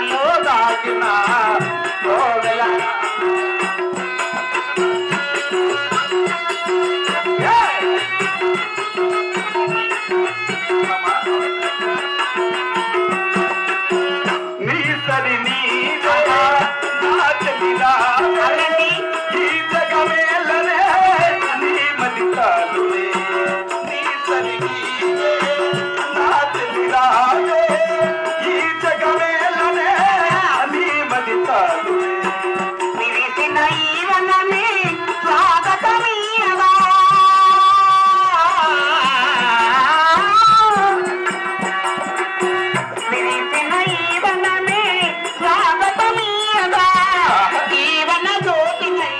ఎదలో దాగిన కోవెల నీ సరి నీ నా చెలిలా ఈ జగమేలనే నీ మది కాలులే నీ సరి నా చెలిలా ఈ జగమేలనే నీ మది కాలులే విరిసిన ఈ వనమే స్వాగతమీయగా విరిసిన ఈ వనమే స్వాగతమీయగా ఈ వన జ్యోతినై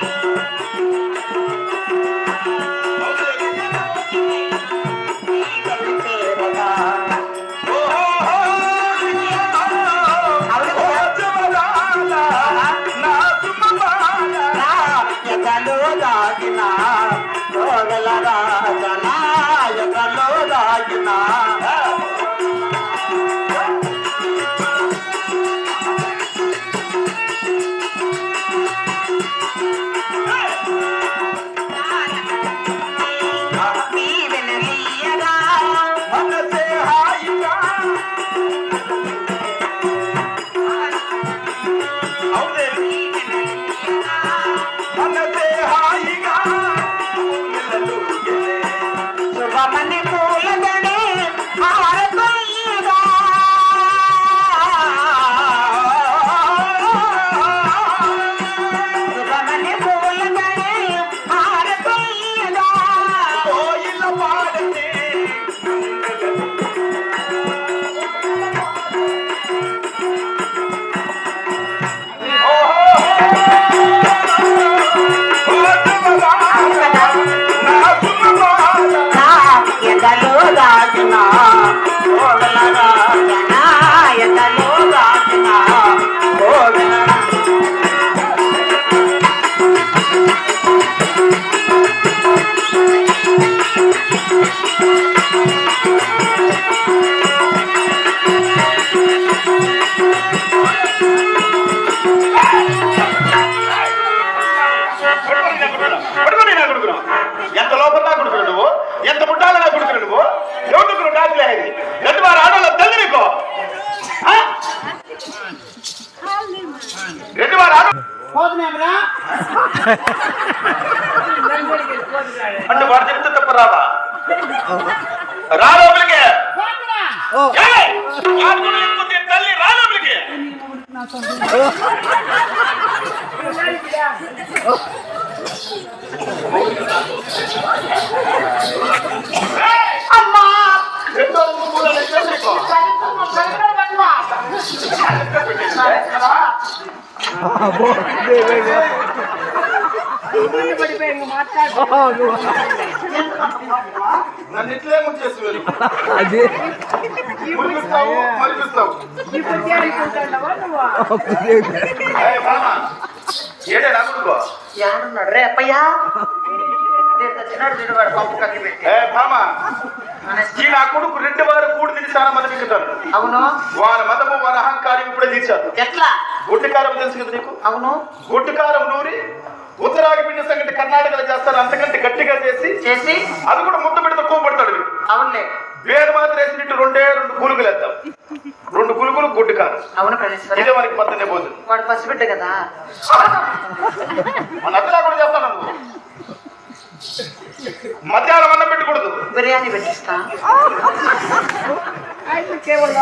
ఎదలో దాగిన కోవెల రాజనా ఎదలో దాగిన దీవెనలీయగా మనసే హాయిగా మనసే హాయిగా శుభమని పూలదనే హారతయ్యగా శుభమని పూలదనే హారతయ్యగా కోయిల పాడనే ఎదలో దాగిన కోవెల రాజనా ఎదలో దాగిన కోవెల ఎంత లోపల నా కొడుకులు నువ్వు ఎంత పుట్టాల నా కొడుకులు నువ్వు ఎవరు డాక్లేదు రెండు వారు ఆడవాళ్ళు తల్లి నీకు రెండు వారు అంటే వాడు చెప్తే తప్ప రావా రా లోపలికి తల్లి రా లోపలికి అమ్మా నన్ను ఇట్లే ముంచేస్తున్నారు ఏడే రాముడుకో ఏమన్నాడు రే అప్పయ్యా నా కొడుకు రెండు వారు కూడి తిని చాలా మతం ఎక్కుతారు అవును వారి మతము వారి అహంకారం ఇప్పుడే తీర్చారు ఎట్లా గుడ్డికారం తెలుసు కదా నీకు అవును గుడ్డికారం నూరి ఉత్తరాగి పిండి సంగతి కర్ణాటకలో చేస్తారు అంతకంటే గట్టిగా చేసి అది కూడా ముద్ద పెడితే కోపడతాడు అవునులే వేరు మాత్రం వేసినట్టు రెండు గులుగులు వేద్దాం రెండు గులుగులు గుడ్డికారం అవును ఇదే మనకి పద్దనే పోతుంది వాడు పసిబిడ్డ కదా మన అత్తలా కూడా చేస్తాను నువ్వు మధ్యాహ్నం అన్నం పెట్టకూడదు బిర్యానీ పెట్టిస్తా కేవలం